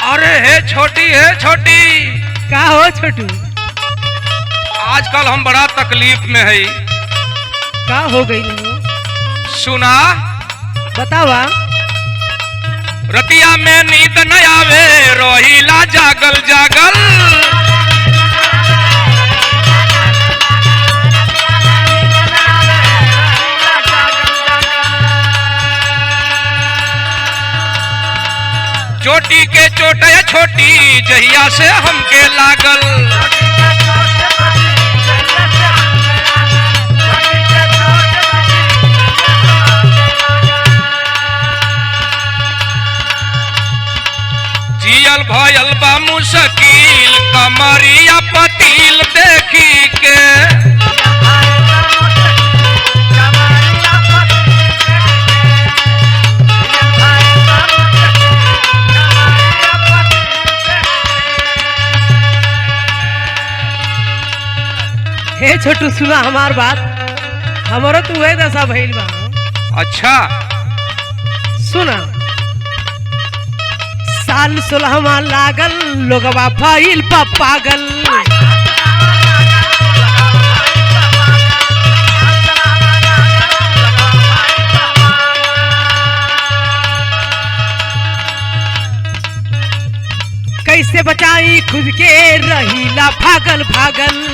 अरे हे छोटी का हो छोटू? आजकल हम बड़ा तकलीफ में है। का हो गई हो? सुना बतावा। रतिया में नींद न आवे रोहिला जागल जागल। चोटी के चोट छोटी जहिया से हमके लागल। जियल भयल बा मुश्किल कमरिया पतील देखी के। हे छोटू सुना हमार बात। हमारो तू वही दशा भइल बा। अच्छा सुना। साल 16वां लागल लोगवा भइल बा पागल। कैसे बचाई खुद के रहीला भागल भागल।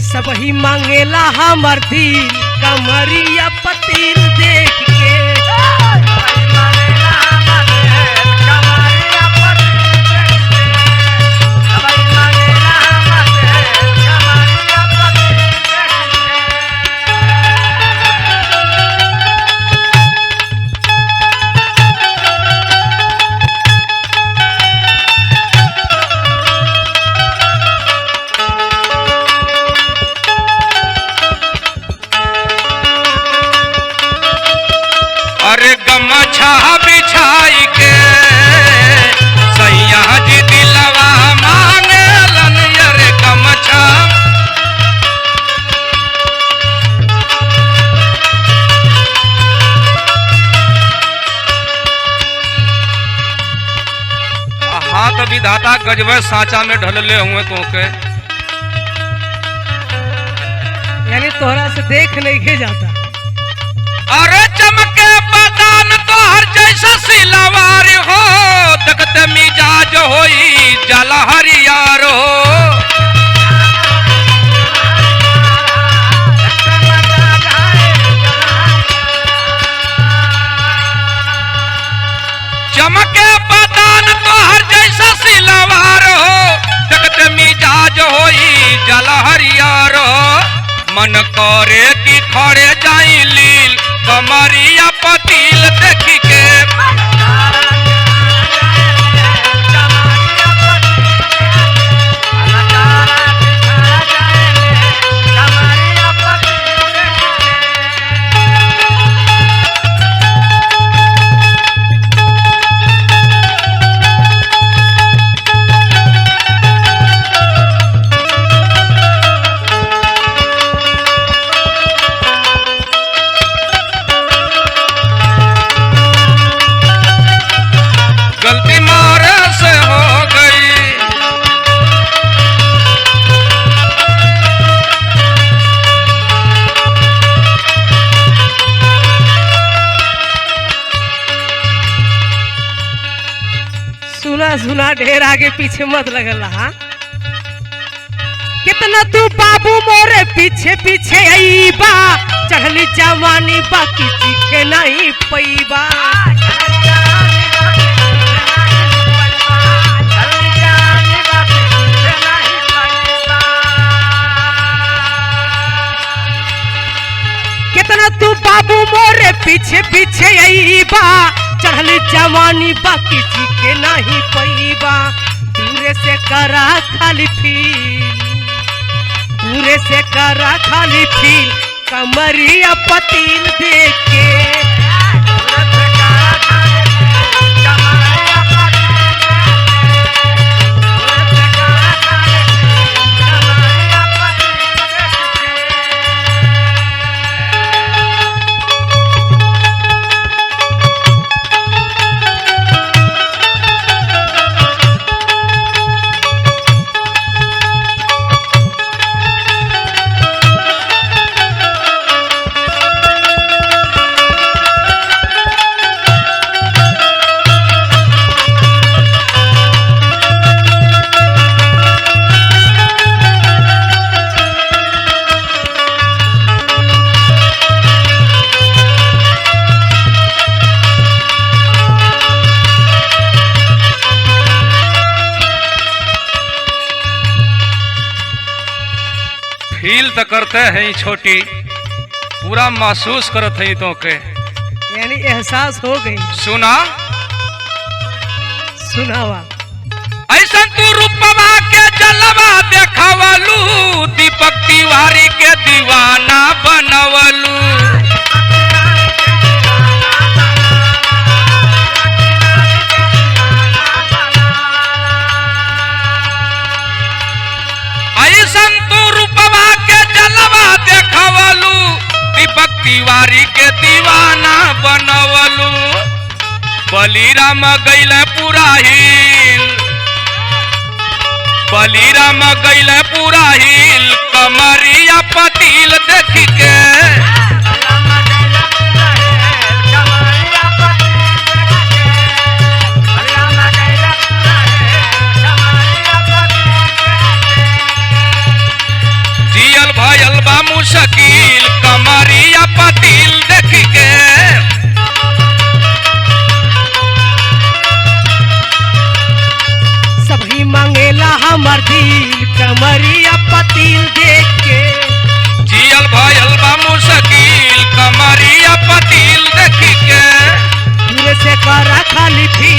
सब ही मांगेला हमर दिल कमरिया पतील देख के। अरे गमछा बिछाई के सैया जी दिलवा मांगलन। अरे गमछा हाथ विधाता गजबे साचा में ढलले हुए तो के। यानी तोहरा से देख नहीं के जाता। अरे चमके बदान तोहर जैसा सिलवार हो देखते मिजाज होई जला हरियार हो। चमके बदान तोहर जैसा सिलवार हो देखते मिजाज होई जला हरियार हो। मन करे कि खड़े जाई लील कमरिया पतील देखी के। गलती मारे से हो गई। सुना सुना ढेर आगे पीछे मत लगल। हाँ कितना तू बाबू मोरे पीछे पीछे आईबा। चढ़ली जवानी बाकी सीखे नहीं पैबा। कितना तू बाबू मोरे पीछे पीछे आईबा। चढ़ली जवानी बाकी सीखे नहीं पैबा। दूरे से करा खाली फील दूरे से करा खाली फील कमरिया पतील देख के। फील तो करते हैं छोटी, पूरा महसूस करत है तो के। यानी एहसास हो गई। सुना सुनावा। ऐसा तू रूपवा के जलवा देखवलू, दीपक तिवारी के दीवाना बनवलू। ऐसा तू रूपवा के जलवा देखवलू, दीपक तिवारी के दीवाना बनवलू। बलिराम गैले पूरा हिल, बलिराम गैले पूरा हिल, कमरिया पतिल देख के। जियल भयल बा मुश्किल, कमरिया पतिल देख के। सभी मांगेला हमर दिल, कमरिया पतिल देख के। जियल भयल बा मुश्किल, कमरिया पतिल देख के। दूर से करा खाली फील।